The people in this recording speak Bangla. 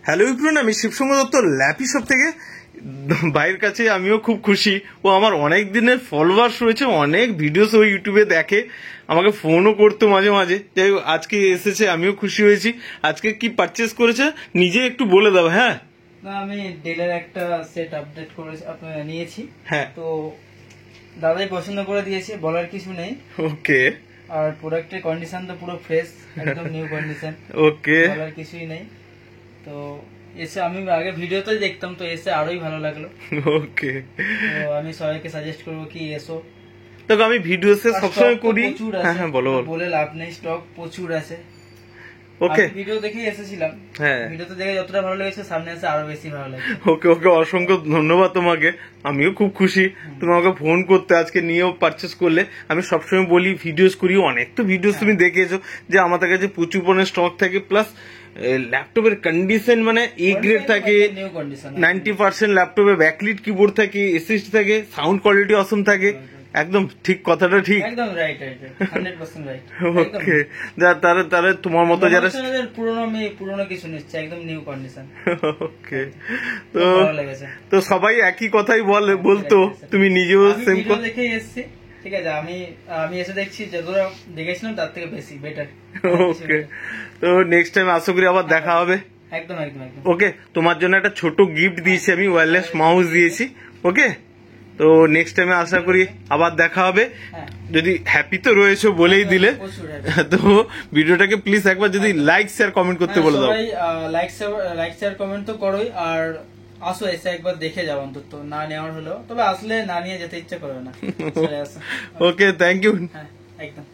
হ্যালো ইব্রুন, আমি শিবসঙ্গ দত্ত ল্যাপি শপ থেকে। ভাইয়ের কাছে আমিও খুব খুশি। ও আমার অনেক দিনের ফলোয়ার্স রয়েছে, অনেক ভিডিওস ও ইউটিউবে দেখে, আমাকে ফোনও করতো মাঝে মাঝে। যাই হোক, আজকে এসেছে, আমিও খুশি হয়েছি। আজকে কি পারচেস করেছে নিজে একটু বলে দাও। হ্যাঁ, না আমি ডেলের একটা সেট আপডেট করে নিয়েছি। হ্যাঁ, তো দাদাই পছন্দ করে দিয়েছে, বলার কিছু নেই। ওকে। আর প্রোডাক্টের কন্ডিশন তো পুরো ফ্রেশ, একদম নিউ কন্ডিশন। ওকে, বলার কিছুই নেই। তো এসে আমি আগে ভিডিওতে দেখতাম, তো এসে আরোই ভালো লাগলো। ওকে, তো আমি সবাইকে সাজেস্ট করবো কি এসো। দেখো আমি ভিডিওসে সবসময় করি। হ্যাঁ হ্যাঁ, বলো বলো। বলে লাভ নেই, স্টক প্রচুর আছে। ওকে, ভিডিও দেখেই এসেছিলাম। হ্যাঁ, ভিডিওতে দেখে যতটা ভালো লেগেছে, সামনে এসে আরো বেশি ভালো লাগে। ওকে ওকে, অসংখ্য ধন্যবাদ তোমাকে। আমিও খুব খুশি তুমি আমাকে ফোন করতে, আজকে নিয়েও পারচেস করলে। আমি সবসময় বলি ভিডিওস করি, অনেক তো ভিডিওস তুমি দেখেছো যে আমাদের কাছে প্রচুর পরিমাণে স্টক থাকে, প্লাস ল্যাপটপের কন্ডিশন মানে এ গ্রেড থাকে, 90% ল্যাপটপে ব্যাকলিট কিবোর্ড থাকে, এসএসডি থাকে, সাউন্ড কোয়ালিটি অসম থাকে। একদম ঠিক, কথাটা ঠিক। একদম রাইট রাইট 100% রাইট। ওকে, তারা তোমার মতো যারা পুরনো কিছু নিচ্ছে, একদম নিউ কন্ডিশন। ওকে, তো সবাই একই কথাই বলতো, তুমি নিজেও সেম দেখেই এসেছি। ঠিক আছে, আমি এসে দেখছি যতটা দেখেছিলাম তার থেকে বেশি বেটার। ওকে, তো নেক্সট টাইম আশা করি আবার দেখা হবে। একদম একদম একদম। ওকে, তোমার জন্য একটা ছোট গিফট দিয়েছি আমি, ওয়্যারলেস মাউস দিয়েছি। ওকে, তো নেক্সট টাইমে আশা করি আবার দেখা হবে। যদি হ্যাপি তো রয়েছে বলেই দিলে, তো ভিডিওটাকে প্লিজ একবার যদি লাইক শেয়ার কমেন্ট করতে বলে দাও। লাইক শেয়ার কমেন্ট তো করোই, আর আসো এসে একবার দেখে যাও, অন্তত না নেওয়ার হলেও। তবে আসলে না নিয়ে যেতে ইচ্ছা করবে না। ওকে, থ্যাংক ইউ। হ্যাঁ, একদম।